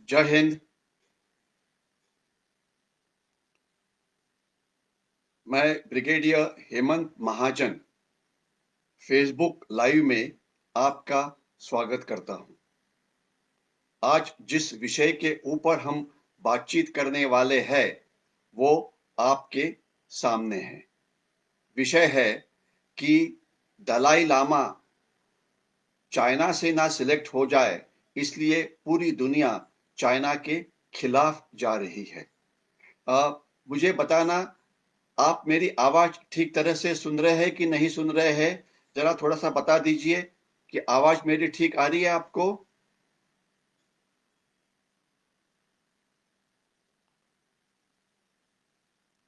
जय हिंद। मैं ब्रिगेडियर हेमंत महाजन Facebook live में आपका स्वागत करता हूं। आज जिस विषय के ऊपर हम बातचीत करने वाले हैं वो आपके सामने है। विषय है कि दलाई लामा चाइना से ना सिलेक्ट हो जाए, इसलिए पूरी दुनिया चाइना के खिलाफ जा रही है। मुझे बताना, आप मेरी आवाज ठीक तरह से सुन रहे हैं कि नहीं सुन रहे हैं? जरा थोड़ा सा बता दीजिए कि आवाज मेरी ठीक आ रही है आपको?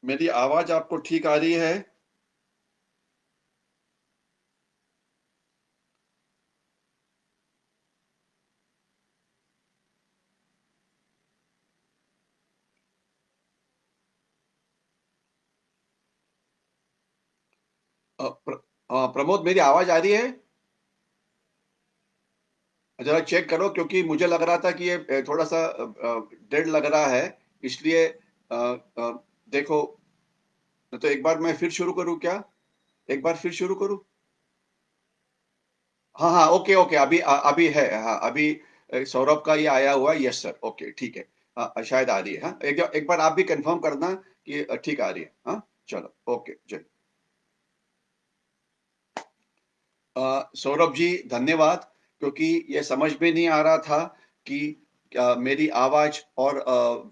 मेरी आवाज आपको ठीक आ रही है? प्रमोद, मेरी आवाज आ रही है? जरा चेक करो, क्योंकि मुझे लग रहा था कि ये थोड़ा सा डेड लग रहा है, इसलिए देखो। तो एक बार मैं फिर शुरू करूं क्या? एक बार फिर शुरू करूं? हाँ हाँ, ओके ओके, अभी है। हाँ, अभी सौरभ का ये आया हुआ है। यस सर, ओके ठीक है। हाँ, शायद आ रही है। हाँ, एक बार आप भी कंफर्म करना कि ठीक आ रही है। हाँ, चलो, ओके, जय। सौरभ जी, धन्यवाद। क्योंकि ये समझ में नहीं आ रहा था कि मेरी आवाज और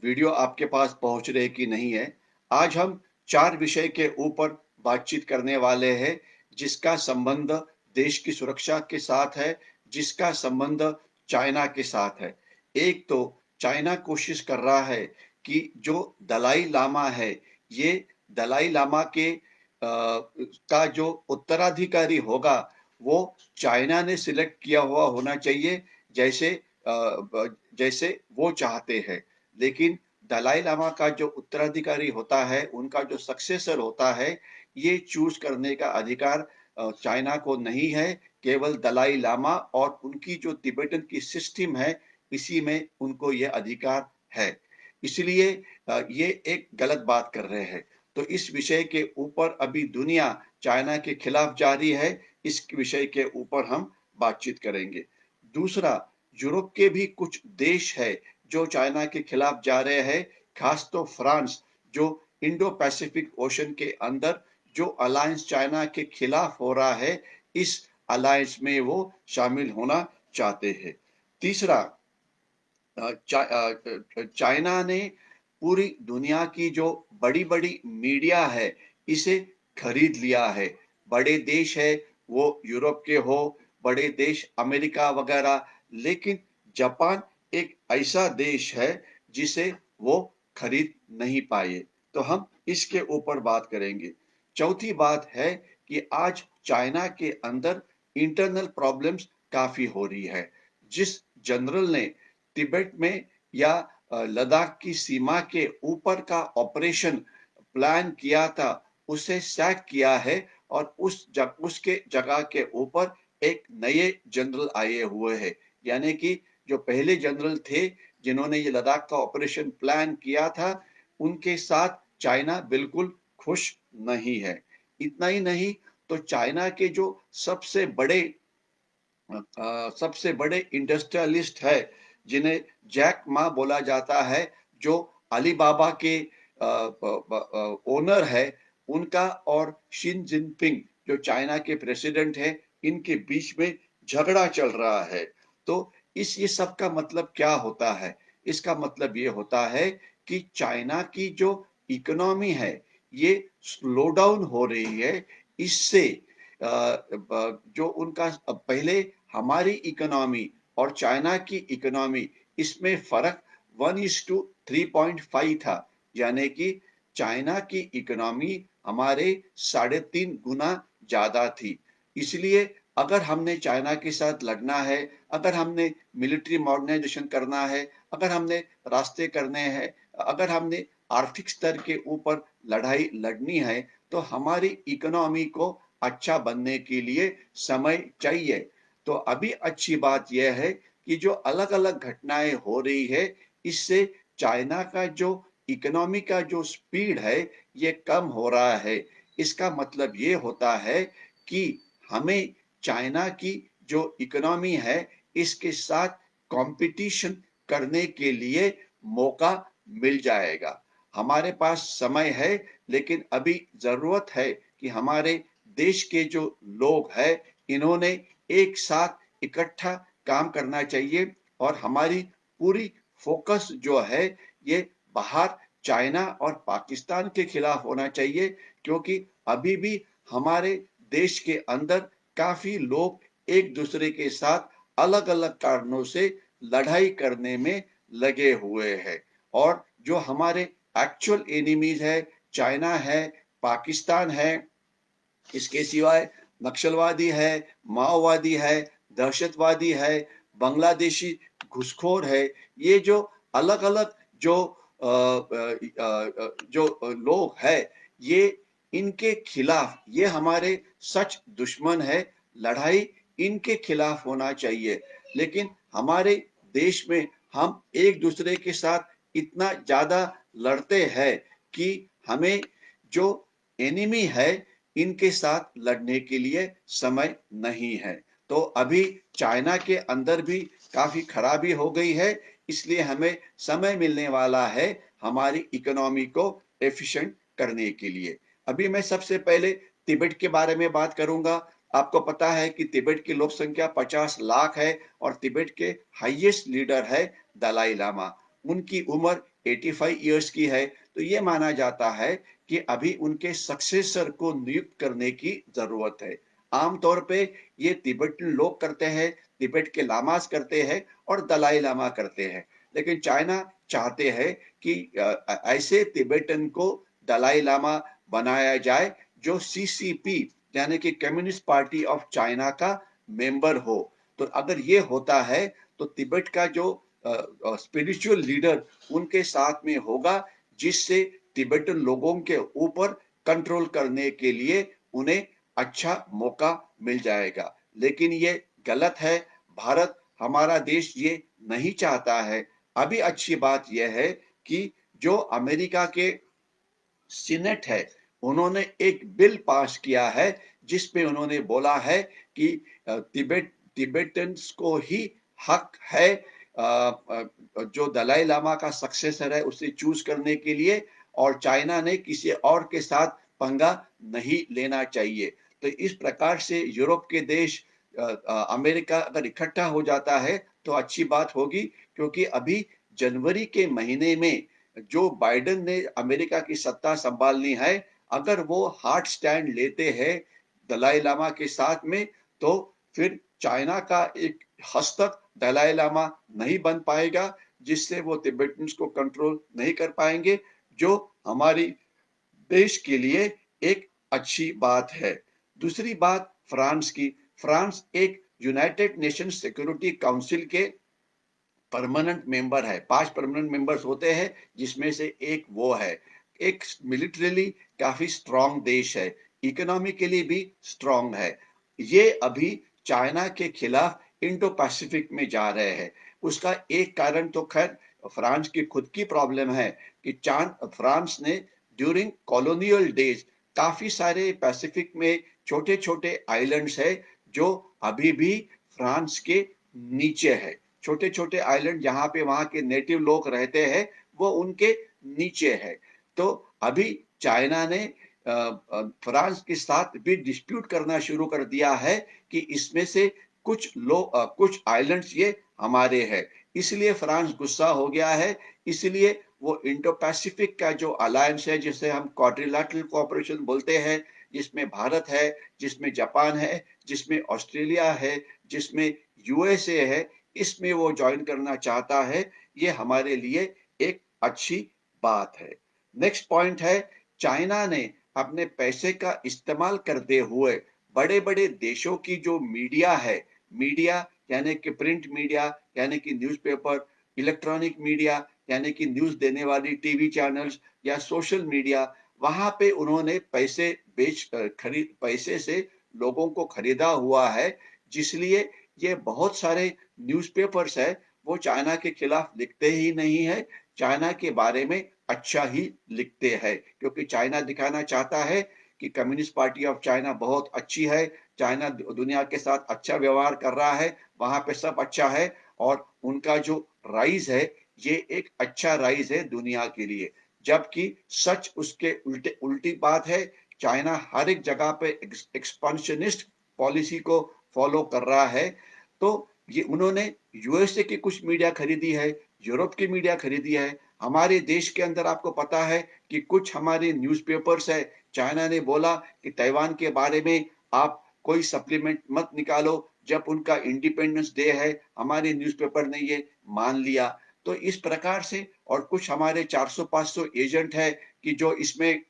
वीडियो आपके पास पहुंच रहे कि नहीं है। आज हम 4 विषय के ऊपर बातचीत करने वाले हैं, जिसका संबंध देश की सुरक्षा के साथ है, जिसका संबंध चाइना के साथ है। एक तो चाइना कोशिश कर रहा है कि जो दलाई लामा है, ये दलाई लामा के का जो उत्तराधिकारी होगा, वो चाइना ने सिलेक्ट किया हुआ होना चाहिए, जैसे जैसे वो चाहते हैं। लेकिन दलाई लामा का जो उत्तराधिकारी होता है, उनका जो सक्सेसर होता है, ये चूज करने का अधिकार चाइना को नहीं है। केवल दलाई लामा और उनकी जो तिब्बतन की सिस्टम है, इसी में उनको यह अधिकार है। इसलिए ये एक गलत बात कर रहे हैं। तो इस विषय के ऊपर अभी दुनिया चाइना के खिलाफ जा रही है। इस विषय के ऊपर हम बातचीत करेंगे। दूसरा, यूरोप के भी कुछ देश है जो चाइना के खिलाफ जा रहे हैं। खास तो फ्रांस, जो इंडो पैसिफिक ओशन के अंदर जो अलायंस चाइना के खिलाफ हो रहा है, इस अलायंस में वो शामिल होना चाहते हैं। तीसरा, चाइना ने पूरी दुनिया की जो बड़ी बड़ी मीडिया है, इसे खरीद लिया है। बड़े देश है, वो यूरोप के हो, बड़े देश अमेरिका वगैरह, लेकिन जापान एक ऐसा देश है जिसे वो खरीद नहीं पाए। तो हम इसके ऊपर बात करेंगे। चौथी बात है कि आज चाइना के अंदर इंटरनल प्रॉब्लम्स काफी हो रही है। जिस जनरल ने तिब्बत में या लद्दाख की सीमा के ऊपर का ऑपरेशन प्लान किया था, उसे सैक किया है। और उसके जगह के ऊपर एक नए जनरल आए हुए हैं। यानी कि जो पहले जनरल थे, जिन्होंने ये लद्दाख का ऑपरेशन प्लान किया था, उनके साथ चाइना बिल्कुल खुश नहीं है। इतना ही नहीं, तो चाइना के जो सबसे बड़े इंडस्ट्रियलिस्ट है, जिन्हें जैक मा बोला जाता है, जो अलीबाबा के ओनर है, उनका और शिन जिनपिंग, जो चाइना के प्रेसिडेंट है, इनके बीच में झगड़ा चल रहा है। तो इस ये सब का मतलब क्या होता है? इसका मतलब ये होता है कि चाइना की जो इकोनॉमी है, ये स्लो डाउन हो रही है। इससे जो उनका पहले हमारी इकोनॉमी और चाइना की इकोनॉमी, इसमें फर्क 1:3.5 था। यानी कि चाइना की इकोनॉमी हमारे 3.5 गुना ज्यादा थी। इसलिए अगर हमने चाइना के साथ लड़ना है, अगर हमने मिलिट्री मॉडर्नाइजेशन करना है, अगर हमने रास्ते करने हैं, अगर हमने आर्थिक स्तर के ऊपर लड़ाई लड़नी है, तो हमारी इकोनॉमी को अच्छा बनने के लिए समय चाहिए। तो अभी अच्छी बात यह है कि जो अलग अलग घटनाएं हो रही है, इससे चाइना का जो इकोनॉमी का जो स्पीड है ये कम हो रहा है। इसका मतलब ये होता है कि हमें चाइना की जो इकोनॉमी है इसके साथ कंपटीशन करने के लिए मौका मिल जाएगा। हमारे पास समय है, लेकिन अभी जरूरत है कि हमारे देश के जो लोग हैं इन्होंने एक साथ इकट्ठा काम करना चाहिए और हमारी पूरी फोकस जो है ये बाहर चाइना और पाकिस्तान के खिलाफ होना चाहिए, क्योंकि अभी भी हमारे देश के अंदर काफी लोग एक दूसरे के साथ अलग अलग कारणों से लड़ाई करने में लगे हुए हैं। और जो हमारे एक्चुअल एनिमीज है, चाइना है, पाकिस्तान है, इसके सिवाय नक्सलवादी है, माओवादी है, दहशतवादी है, बांग्लादेशी घुसखोर है। ये जो अलग अलग जो जो लोग है, ये इनके खिलाफ, ये हमारे सच दुश्मन है। लड़ाई इनके खिलाफ होना चाहिए। लेकिन हमारे देश में हम एक दूसरे के साथ इतना ज्यादा लड़ते हैं कि हमें जो एनिमी है इनके साथ लड़ने के लिए समय नहीं है। तो अभी चाइना के अंदर भी काफी खराबी हो गई है, इसलिए हमें समय मिलने वाला है हमारी इकोनॉमी को एफिशिएंट करने के लिए। अभी मैं सबसे पहले तिब्बत के बारे में बात करूंगा। आपको पता है कि तिब्बत की लोक संख्या 50 लाख है और तिब्बत के हाईएस्ट लीडर है दलाई लामा। उनकी उम्र 85 इयर्स की है। तो ये माना जाता है कि अभी उनके सक्सेसर को नियुक्त करने की जरूरत है। आमतौर पे ये तिब्बतन लोग करते हैं, तिब्बत के लामास करते हैं और दलाई लामा करते हैं। लेकिन चाइना चाहते हैं कि ऐसे तिब्बतन को दलाई लामा बनाया जाए जो सीसीपी यानी कि कम्युनिस्ट पार्टी ऑफ चाइना का मेंबर हो। तो अगर ये होता है तो तिब्बत का जो स्पिरिचुअल लीडर उनके साथ में होगा, जिससे तिब्बतन लोगों के ऊपर कंट्रोल करने के लिए उन्हें अच्छा मौका मिल जाएगा। लेकिन ये गलत है। भारत, हमारा देश ये नहीं चाहता है। अभी अच्छी बात यह है कि जो अमेरिका के सीनेट है, उन्होंने एक बिल पास किया है जिसमें उन्होंने बोला है कि तिब्बतन्स को ही हक है जो दलाई लामा का सक्सेसर है उसे चूज करने के लिए, और चाइना ने किसी और के साथ पंगा नहीं लेना चाहिए। तो इस प्रकार से यूरोप के देश, अमेरिका अगर इकट्ठा हो जाता है तो अच्छी बात होगी, क्योंकि अभी जनवरी के महीने में जो बाइडेन ने अमेरिका की सत्ता संभालनी है, अगर वो हार्ड स्टैंड लेते हैं दलाई लामा के साथ में, तो फिर चाइना का एक हस्तक दलाई लामा नहीं बन पाएगा, जिससे वो तिब्बतन्स को कंट्रोल नहीं कर पाएंगे, जो हमारी देश के लिए एक अच्छी बात है। दूसरी बात फ्रांस की। फ्रांस एक यूनाइटेड नेशन सिक्योरिटी काउंसिल के परमानेंट मेंबर है। 5 परमानेंट मेंबर्स होते हैं, जिसमें से एक वो है। एक मिलिट्रीली काफी स्ट्रांग देश है, इकोनॉमिकली भी स्ट्रांग है। ये अभी चाइना के खिलाफ इंडो पैसिफिक में जा रहे हैं। उसका एक कारण तो खैर फ्रांस की खुद की प्रॉब्लम है कि फ्रांस ने ड्यूरिंग कॉलोनियल डेज काफी सारे पैसिफिक में छोटे छोटे आइलैंड्स है जो अभी भी फ्रांस के नीचे है। छोटे छोटे आइलैंड जहां पे वहां के नेटिव लोग रहते हैं वो उनके नीचे है। तो अभी चाइना ने फ्रांस के साथ भी डिस्प्यूट करना शुरू कर दिया है कि इसमें से कुछ आइलैंड्स ये हमारे हैं। इसलिए फ्रांस गुस्सा हो गया है। इसलिए वो इंडो पैसिफिक का जो अलायंस है, जिसे हम क्वाड्रिलैटरल कोऑपरेशन बोलते हैं, जिसमें भारत है, जिसमें जापान है, जिसमें ऑस्ट्रेलिया है, जिसमें यूएसए है, इसमें वो ज्वाइन करना चाहता है। ये हमारे लिए एक अच्छी बात है। नेक्स्ट पॉइंट है, चाइना ने अपने पैसे का इस्तेमाल करते हुए बड़े बड़े देशों की जो मीडिया है, मीडिया यानी कि प्रिंट मीडिया यानी कि न्यूज़पेपर, इलेक्ट्रॉनिक मीडिया यानी कि न्यूज देने वाली टीवी चैनल्स या सोशल मीडिया, वहां पे उन्होंने पैसे से लोगों को खरीदा हुआ है। जिसलिए ये बहुत सारे न्यूज़पेपर्स है वो चाइना के खिलाफ लिखते ही नहीं है, चाइना के बारे में अच्छा ही लिखते हैं, क्योंकि चाइना दिखाना चाहता है कि कम्युनिस्ट पार्टी ऑफ चाइना बहुत अच्छी है, चाइना दुनिया के साथ अच्छा व्यवहार कर रहा है, वहाँ पे सब अच्छा है और उनका जो राइज़ है, ये एक अच्छा राइज़ है दुनिया के लिए। जबकि सच उसके उल्टी बात है, चाइना हर एक जगह पे एक्सपांशनिस्ट पॉलिसी को फॉलो कर रहा है। तो ये उन्होंने यूएसए की कुछ मीडिया खरीदी है, यूरोप की मीडिया खरीदी है। हमारे देश के अंदर आपको पता है कि कुछ हमारे न्यूज़पेपर्स है, चाइना ने बोला कि ताइवान के बारे में आप कोई सप्लीमेंट मत निकालो, जब उनका इंडिपेंडेंस डे है, हमारे न्यूज़पेपर ने ये मान लिया। तो इस प्रकार से और कुछ हमारे 400-500 एजेंट है कि जो इसमें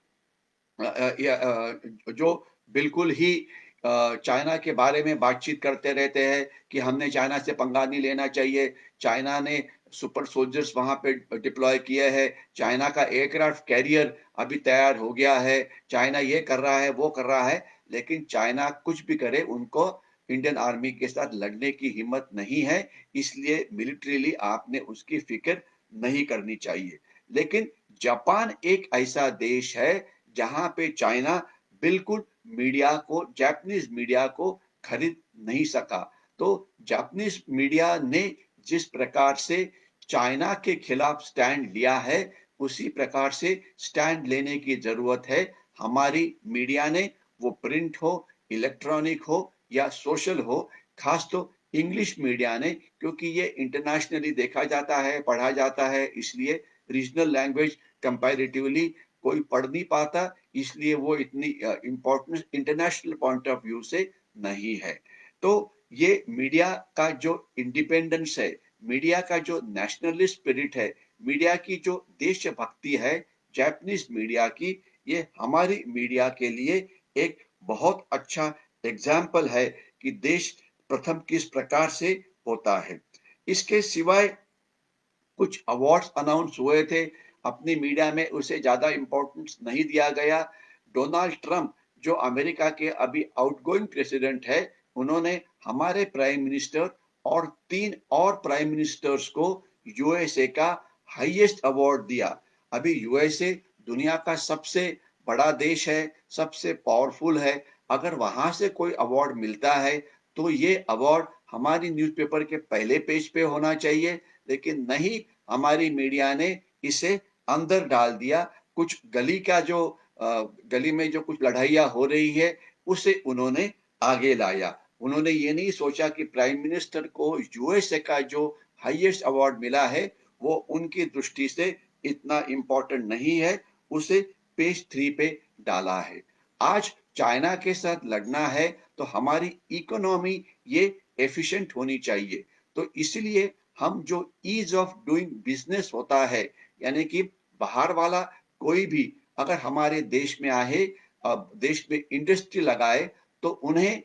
जो बिल्कुल ही चाइना के बारे में बातचीत करते रहते हैं कि हमने चाइना से पंगा नहीं लेना चाहिए, चाइना ने सुपर सोल्जर्स वहाँ पे डिप्लॉय किए हैं, चाइना का एयरक्राफ्ट कैरियर अभी तैयार हो गया है, चाइना ये कर रहा है, वो कर रहा है, लेकिन चाइना कुछ भी करे उनको इंडियन आर्मी के साथ लड़ने की हिम्मत नहीं है, इसलिए मिलिट्रीली आपने उसकी फ़िक्र नहीं करनी चाहिए। लेकिन जापान एक ऐसा देश है जहाँ पे चाइना बिल्कुल मीडिया को जापानीज मीडिया को खरीद नहीं सका। तो जापानीज मीडिया ने जिस प्रकार से चाइना के खिलाफ स्टैंड लिया है, उसी प्रकार से स्टैंड लेने की ज़रूरत है हमारी मीडिया ने, वो प्रिंट हो, इलेक्ट्रॉनिक हो या सोशल हो, खास तो इंग्लिश मीडिया ने, क्योंकि ये इंटरनेशनली देखा जाता है, पढ़ा जाता है, इसलिए रीजनल लैंग्वेज कंपैरेटिवली कोई पढ़ नहीं पाता, इसलिए वो इतनी importance international point of view से नहीं है। तो ये मीडिया का जो इंडिपेंडेंस है, मीडिया का जो नेशनलिस्ट स्पिरिट है, मीडिया की जो देशभक्ति है, जापानीज मीडिया की, ये हमारी मीडिया के लिए एक बहुत अच्छा एग्जाम्पल है कि देश प्रथम किस प्रकार से होता है। इसके सिवाय कुछ अवार्ड्स अनाउंस हुए थे, अपनी मीडिया में उसे ज़्यादा इम्पोर्टेंस नहीं दिया गया। डोनाल्ड ट्रंप जो अमेरिका के अभी आउटगोइंग प्रेसिडेंट है, उन्होंने हमारे प्राइम मिनिस्टर और 3 और प्राइम मिनिस्टर्स को यूएसए का हाईएस्ट अवार्ड दिया। अभी यूएसए दुनिया का सबसे बड़ा देश है, सबसे पावरफुल है। अगर वहाँ से कोई अवार्ड मिलता है, तो ये अवार्ड हमारी न्यूज़पेपर के पहले पेज पे होना चाहिए, लेकिन नहीं, हमारी मीडिया ने इसे अंदर डाल दिया। कुछ गली का जो गली में जो कुछ लड़ाइयाँ हो रही है, उसे उन्होंने आगे लाया। उन्होंने ये नहीं सोचा कि प्राइम मिनिस्टर को यूएसए का जो हाईएस्ट अवार्ड मिला है, वो उनकी दृष्टि से इतना इम्पोर्टेंट नहीं है, उसे पेज 3 पे डाला है। आज चाइना के साथ लड़ना है, तो हमारी इकोनॉमी ये एफिशिएंट होनी चाहिए। तो इसलिए हम जो ईज ऑफ डूइंग बिजनेस होता है, यानी कि बाहर वाला कोई भी अगर हमारे देश में आए, देश में इंडस्ट्री लगाए, तो उन्हें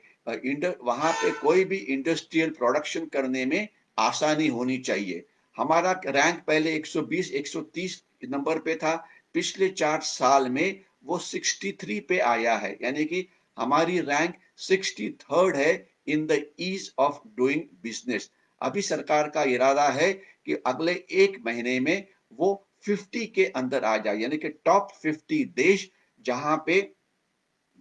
वहां पे कोई भी इंडस्ट्रियल प्रोडक्शन करने में आसानी होनी चाहिए। हमारा रैंक पहले 120 130 नंबर पे था, पिछले 4 साल में वो 63 पे आया है, यानी कि हमारी रैंक 63rd है in the ease of doing business. अभी सरकार का इरादा है कि अगले 1 महीने में वो 50 के अंदर आ जाए, यानी कि टॉप 50 देश जहां पे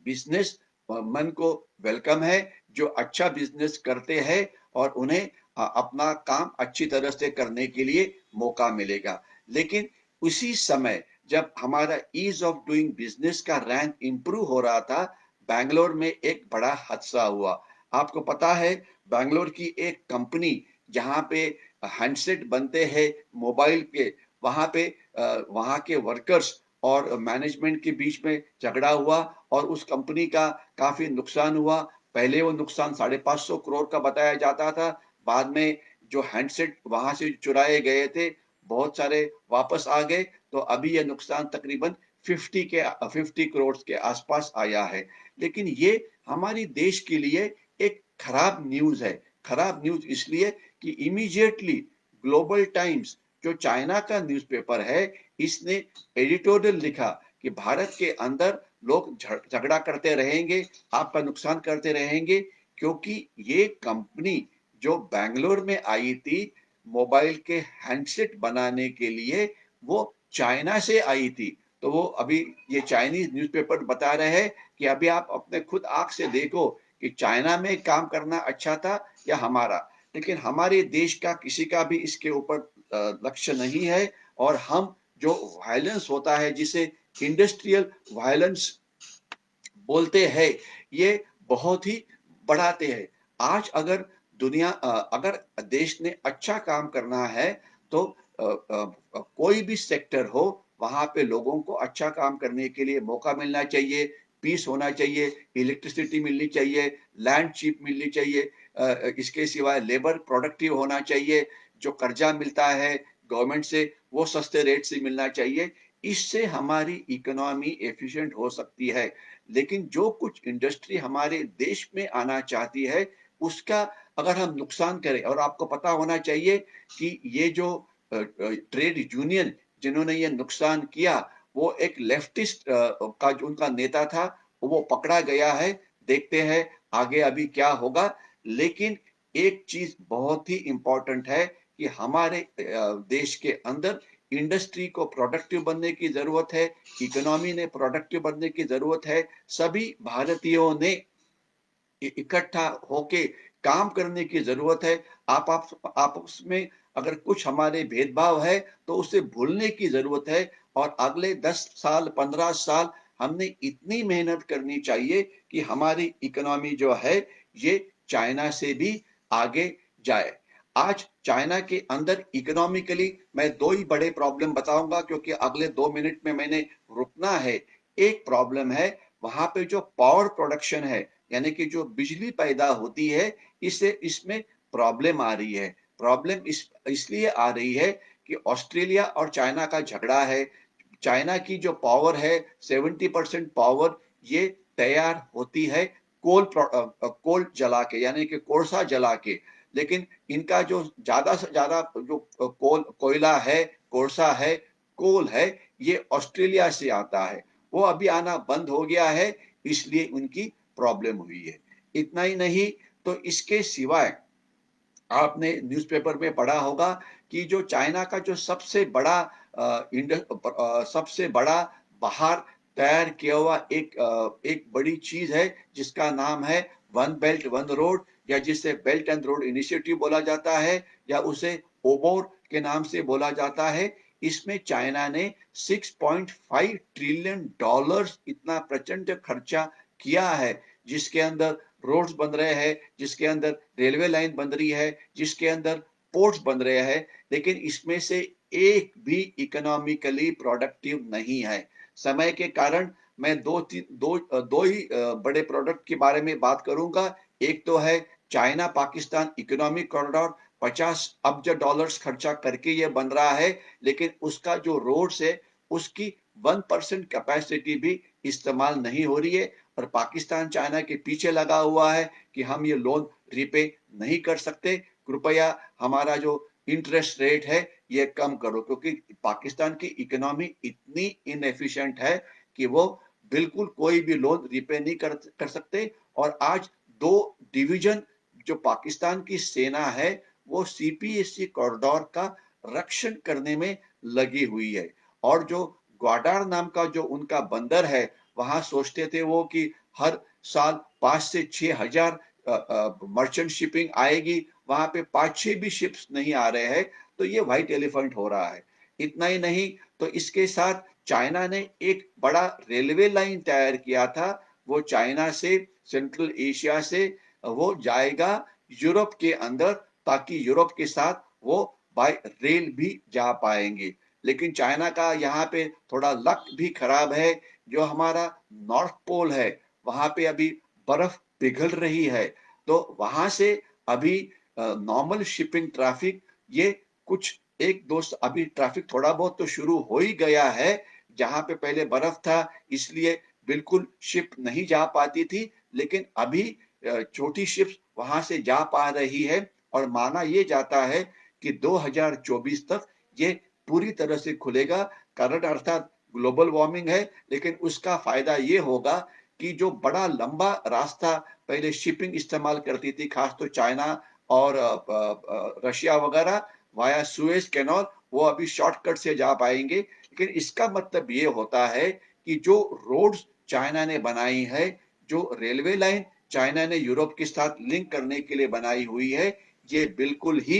बिजनेस मन को वेलकम है, जो अच्छा बिजनेस करते हैं और उन्हें अपना काम अच्छी तरह से करने के लिए मौका मिलेगा। लेकिन उसी समय जब हमारा ईज ऑफ डूइंग बिजनेस का रैंक इंप्रूव हो रहा था, बैंगलोर में एक बड़ा हादसा हुआ। आपको पता है, बैंगलोर की एक कंपनी जहां पे हैंडसेट बनते हैं मोबाइल के, वहां पे वहां के वर्कर्स और मैनेजमेंट के बीच में झगड़ा हुआ और उस कंपनी का काफी नुकसान हुआ। पहले वो नुकसान 550 करोड़ का बताया जाता था, बाद में जो हैंडसेट वहां से चुराए गए थे, बहुत सारे वापस आ गए, तो अभी ये नुकसान तकरीबन 50 करोड़ के आसपास आया है। लेकिन ये हमारी देश के लिए एक खराब न्यूज है। खराब न्यूज इसलिए कि इमीडिएटली ग्लोबल टाइम्स जो चाइना का न्यूज़पेपर है, इसने एडिटोरियल लिखा कि भारत के अंदर लोग झगड़ा करते रहेंगे, आपका नुकसान करते रहेंगे, क्योंकि ये कंपनी जो बैंगलोर में आई थी, मोबाइल के हैंडसेट बनाने के लिए वो चाइना से आई थी। तो वो अभी ये चाइनीज़ न्यूज़पेपर बता रहे हैं कि अभी आप अपने खुद आँख से देखो कि चाइना में काम करना अच्छा था या हमारा। लेकिन हमारे देश का किसी का भी इसके ऊपर लक्ष्य नहीं है और हम जो वायलेंस होता है जिसे इंडस्ट्रियल वायलेंस बोलते हैं, ये बहुत ही बढ़ाते हैं। आज अगर अगर देश ने अच्छा काम करना है तो कोई भी सेक्टर हो, वहाँ पे लोगों को अच्छा काम करने के लिए मौका मिलना चाहिए, पीस होना चाहिए, इलेक्ट्रिसिटी मिलनी चाहिए, लैंड चीप मिलनी चाहिए। इसके सिवाय लेबर प्रोडक्टिव होना चाहिए, जो कर्जा मिलता है गवर्नमेंट से, वो सस्ते रेट से मिलना चाहिए। इससे हमारी इकोनॉमी एफिशिएंट हो सकती है। लेकिन जो कुछ इंडस्ट्री हमारे देश में आना चाहती है, उसका अगर हम नुकसान करें और आपको पता होना चाहिए कि ये जो ट्रेड यूनियन जिन्होंने ये नुकसान किया, वो एक लेफ्टिस्ट का जो उनका नेता था, वो पकड़ा गया है। देखते हैं आगे अभी क्या होगा। लेकिन एक चीज़ बहुत ही इम्पोर्टेंट है कि हमारे देश के अंदर इंडस्ट्री को प्रोडक्टिव बनने की ज़रूरत है, इकोनॉमी ने प्रोडक्टिव बनने की ज़रूरत है। सभी भारतीयों ने इकट्ठा होके काम करने की ज़रूरत है। आप आपस में अगर कुछ हमारे भेदभाव है, तो उसे भूलने की ज़रूरत है और अगले 10 साल, 15 साल हमने इतनी मेहनत करनी चाहिए कि हमारी इकोनॉमी जो है, ये चाइना से भी आगे जाए। आज चाइना के अंदर इकोनॉमिकली मैं 2 ही बड़े प्रॉब्लम बताऊँगा क्योंकि अगले 2 मिनट में मैंने रुकना है। एक प्रॉब्लम है, वहाँ पे जो पावर प्रोडक्शन है, यानी कि जो बिजली पैदा होती है, इससे इसमें प्रॉब्लम आ रही है। प्रॉब्लम इसलिए आ रही है कि ऑस्ट्रेलिया और चाइना का झगड़ा है। चाइना की जो पावर है 70% पावर ये तैयार होती है कोल जला के, यानी कि कोळसा जला के। लेकिन इनका जो ज़्यादा से ज़्यादा जो कोयला है, कोळसा है, कोल है, ये ऑस्ट्रेलिया से आता है। वो अभी आना बंद हो गया है, इसलिए उनकी प्रॉब्लम हुई है। इतना ही नहीं, तो इसके सिवाय आपने न्यूज़पेपर में पढ़ा होगा कि जो चाइना का जो सबसे बड़ा बाहर तैयार किया हुआ एक बड़ी चीज़ है, जिसका नाम है वन बेल्ट वन रोड, या जिसे बेल्ट एंड रोड इनिशिएटिव बोला जाता है, या उसे ओबोर के नाम से बोला जाता है। इसमें चाइना ने 6.5 ट्रिलियन डॉलर्स इतना प्रचंड खर्चा किया है, जिसके अंदर रोड्स बन रहे हैं, जिसके अंदर रेलवे लाइन बन रही है, जिसके अंदर पोर्ट्स बन रहे हैं, लेकिन इसमें से एक भी इकोनॉमिकली प्रोडक्टिव नहीं है। समय के कारण मैं दो ही बड़े प्रोडक्ट के बारे में बात करूंगा। एक तो है चाइना पाकिस्तान इकोनॉमिक कॉरिडोर, 50 अब्ज डॉलर्स खर्चा करके ये बन रहा है, लेकिन उसका जो रोड्स है, उसकी 1% कैपेसिटी भी इस्तेमाल नहीं हो रही है और पाकिस्तान चाइना के पीछे लगा हुआ है कि हम ये लोन रीपे नहीं कर सकते, कृपया हमारा जो इंटरेस्ट रेट है ये कम करो, क्योंकि पाकिस्तान की इकोनॉमी इतनी इनएफिशिएंट है कि वो बिल्कुल कोई भी लोन रीपे नहीं कर सकते। और आज दो डिवीजन जो पाकिस्तान की सेना है, वो सीपीएससी कॉरिडोर का रक्षण करने में लगी हुई है। और जो ग्वाडार नाम का जो उनका बंदर है, वहां सोचते थे वो कि हर साल 5 से 6 हजार मर्चेंट शिपिंग आएगी, वहां पे 5-6 भी शिप्स नहीं आ रहे हैं, तो ये व्हाइट एलिफेंट हो रहा है। इतना ही नहीं, तो इसके साथ चाइना ने एक बड़ा रेलवे लाइन तैयार किया था, वो चाइना से सेंट्रल एशिया से वो जाएगा यूरोप के अंदर, ताकि यूरोप के साथ वो बाय रेल भी जा पाएंगे। लेकिन चाइना का यहाँ पे थोड़ा लक भी खराब है। जो हमारा नॉर्थ पोल है, वहां पे अभी बर्फ पिघल रही है, तो वहां से अभी नॉर्मल शिपिंग ट्रैफिक ये कुछ एक दो अभी ट्रैफिक थोड़ा बहुत तो शुरू हो ही गया है। जहां पे पहले बर्फ था, इसलिए बिल्कुल शिप नहीं जा पाती थी, लेकिन अभी छोटी शिप्स वहां से जा पा रही है और माना ये जाता है कि 2024 तक ये पूरी तरह से खुलेगा। कारण अर्थात ग्लोबल वार्मिंग है, लेकिन उसका फायदा ये होगा कि जो बड़ा लंबा रास्ता पहले शिपिंग इस्तेमाल करती थी, खास तो चाइना और रशिया वगैरह, वाया सुएज कैनाल वो अभी शॉर्टकट से जा पाएंगे। लेकिन इसका मतलब ये होता है कि जो रोड्स चाइना ने बनाई है, जो रेलवे लाइन चाइना ने यूरोप के साथ लिंक करने के लिए बनाई हुई है, ये बिल्कुल ही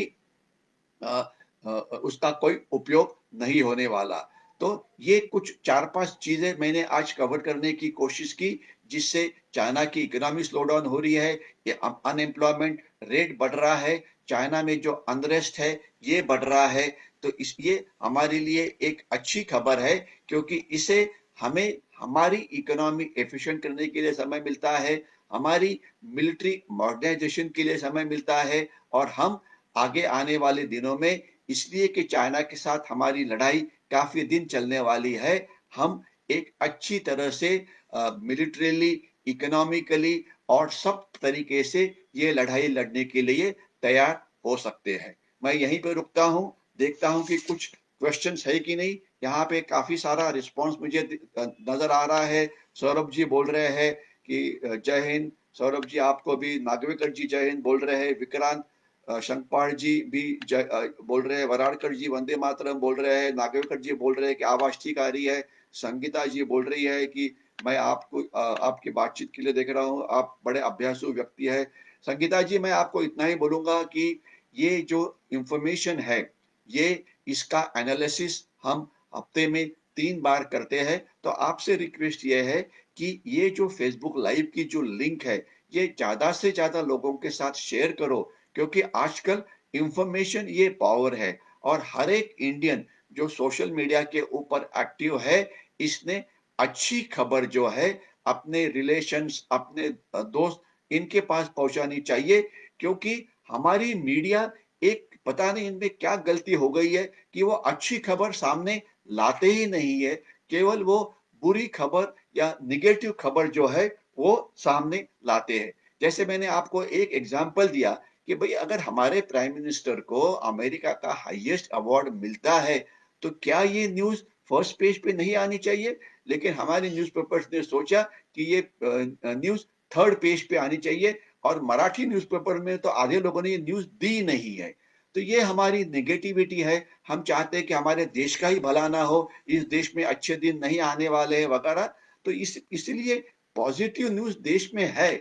उसका कोई उपयोग नहीं होने वाला। तो ये कुछ 4-5 चीजें मैंने आज कवर करने की कोशिश की, जिससे चाइना की इकोनॉमी स्लो डाउन हो रही है, ये अनएम्प्लॉयमेंट रेट बढ़ रहा है, चाइना में जो अनरेस्ट है ये बढ़ रहा है। तो इस ये हमारे लिए एक अच्छी खबर है, क्योंकि इसे हमें हमारी इकोनॉमी एफिशिएंट करने के लिए समय मिलता है, हमारी मिलिट्री मॉडर्नाइजेशन के लिए समय मिलता है, और हम आगे आने वाले दिनों में, इसलिए कि चाइना के साथ हमारी लड़ाई काफी दिन चलने वाली है, हम एक अच्छी तरह से मिलिट्रीली, इकोनॉमिकली और सब तरीके से ये लड़ाई लड़ने के लिए तैयार हो सकते हैं। मैं यहीं पे रुकता हूँ, देखता हूँ कि कुछ क्वेश्चंस है कि नहीं। यहाँ पे काफी सारा रिस्पांस मुझे नजर आ रहा है। सौरभ जी बोल रहे हैं कि जय हिंद। सौरभ जी आपको भी, नागवेकर जी जय हिंद बोल रहे हैं, विक्रांत शंखपाल जी भी बोल रहे हैं, वराड़कर जी वंदे मातरम बोल रहे हैं, नागवेकर जी बोल रहे हैं कि आवाज ठीक आ रही है, संगीता जी बोल रही है कि मैं आपको आपकी बातचीत के लिए देख रहा हूँ, आप बड़े अभ्यासु व्यक्ति है। संगीता जी, मैं आपको इतना ही बोलूंगा कि ये जो इंफॉर्मेशन है, ये इसका एनालिसिस हम हफ्ते में 3 बार करते हैं। तो आपसे रिक्वेस्ट ये है कि ये जो फेसबुक लाइव की जो लिंक है, ये ज्यादा से ज्यादा लोगों के साथ शेयर करो, क्योंकि आजकल इंफॉर्मेशन ये पावर है, और हर एक इंडियन जो सोशल मीडिया के ऊपर एक्टिव है, इसने अच्छी खबर जो है अपने रिलेशंस, अपने दोस्त, इनके पास पहुंचानी चाहिए। क्योंकि हमारी मीडिया, एक पता नहीं इनमें क्या गलती हो गई है कि वो अच्छी खबर सामने लाते ही नहीं है, केवल वो बुरी खबर या निगेटिव खबर जो है वो सामने लाते हैं। जैसे मैंने आपको एक एग्जांपल दिया कि भाई, अगर हमारे प्राइम मिनिस्टर को अमेरिका का हाईएस्ट अवार्ड मिलता है, तो क्या ये न्यूज फर्स्ट पेज पे नहीं आनी चाहिए? लेकिन हमारे न्यूज़पेपर्स ने सोचा कि ये न्यूज थर्ड पेज पे आनी चाहिए, और मराठी न्यूज़पेपर में तो आधे लोगों ने ये न्यूज दी नहीं है। तो ये हमारी नेगेटिविटी है। हम चाहते हैं कि हमारे देश का ही भला ना हो, इस देश में अच्छे दिन नहीं आने वाले हैं वगैरह। तो इसलिए पॉजिटिव न्यूज देश में है,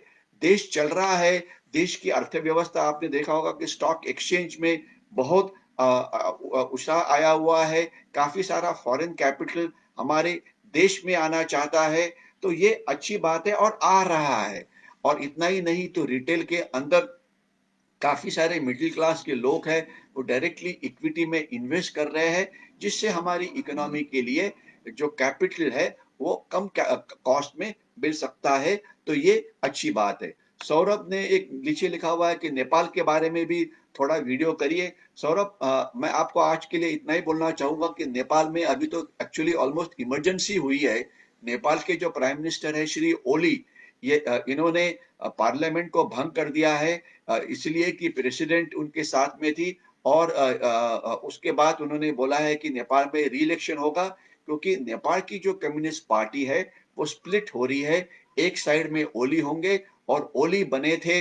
देश चल रहा है। देश की अर्थव्यवस्था, आपने देखा होगा कि स्टॉक एक्सचेंज में बहुत उत्साह आया हुआ है, काफी सारा फॉरेन कैपिटल हमारे देश में आना चाहता है। तो ये अच्छी बात है और आ रहा है। और इतना ही नहीं, तो रिटेल के अंदर काफी सारे मिडिल क्लास के लोग हैं, वो डायरेक्टली इक्विटी में इन्वेस्ट कर रहे हैं, जिससे हमारी इकोनॉमी के लिए जो कैपिटल है वो कम कॉस्ट में मिल सकता है। तो ये अच्छी बात है। सौरभ ने एक नीचे लिखा हुआ है कि नेपाल के बारे में भी थोड़ा वीडियो करिए। सौरभ, मैं आपको आज के लिए इतना ही बोलना चाहूंगा कि नेपाल में अभी तो एक्चुअली ऑलमोस्ट इमरजेंसी हुई है। नेपाल के जो प्राइम मिनिस्टर है श्री ओली, ये इन्होंने पार्लियामेंट को भंग कर दिया है, इसलिए कि प्रेसिडेंट उनके साथ में थी। और उसके बाद उन्होंने बोला है कि नेपाल में री इलेक्शन होगा, क्योंकि नेपाल की जो कम्युनिस्ट पार्टी है वो स्प्लिट हो रही है। एक साइड में ओली होंगे, और ओली बने थे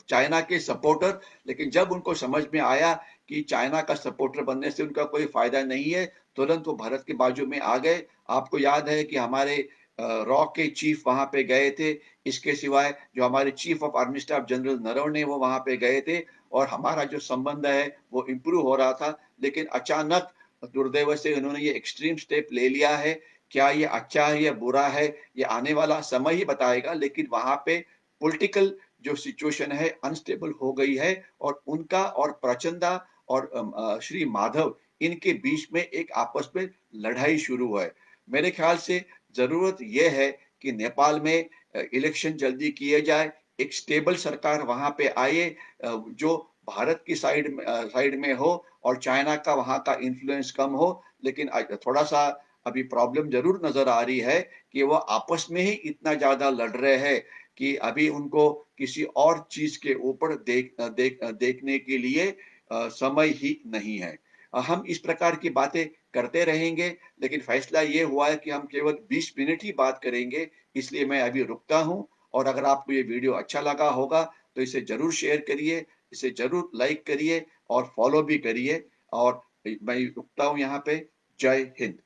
चाइना के सपोर्टर। लेकिन जब उनको समझ में आया कि चाइना का सपोर्टर बनने से उनका कोई फायदा नहीं है, तुरंत वो भारत के बाजू में आ गए। आपको याद है कि हमारे रॉ के चीफ वहां पे गए थे। इसके सिवाय जो हमारे chief of army staff general Naravane वो वहां पे गए थे, और हमारा जो संबंध है वो इम्प्रूव हो रहा था। लेकिन अचानक दुर्दैव से उन्होंने ये एक्सट्रीम स्टेप ले लिया है। क्या ये अच्छा है या बुरा है, ये आने वाला समय ही बताएगा। लेकिन वहां पे पॉलिटिकल जो सिचुएशन है अनस्टेबल हो गई है, और उनका और प्रचंडा और श्री माधव, इनके बीच में एक आपस में लड़ाई शुरू है। मेरे ख्याल से जरूरत यह है कि नेपाल में इलेक्शन जल्दी किए जाए, एक स्टेबल सरकार वहां पे आए, जो भारत की साइड में हो, और चाइना का वहां का इन्फ्लुएंस कम हो। लेकिन थोड़ा सा अभी प्रॉब्लम जरूर नजर आ रही है कि वो आपस में ही इतना ज्यादा लड़ रहे हैं कि अभी उनको किसी और चीज के ऊपर देखने के लिए समय ही नहीं है। हम इस प्रकार की बातें करते रहेंगे, लेकिन फैसला ये हुआ है कि हम केवल 20 मिनट ही बात करेंगे। इसलिए मैं अभी रुकता हूं, और अगर आपको ये वीडियो अच्छा लगा होगा तो इसे जरूर शेयर करिए, इसे ज़रूर लाइक करिए और फ़ॉलो भी करिए और मैं रुकता हूँ यहाँ पे। जय हिंद।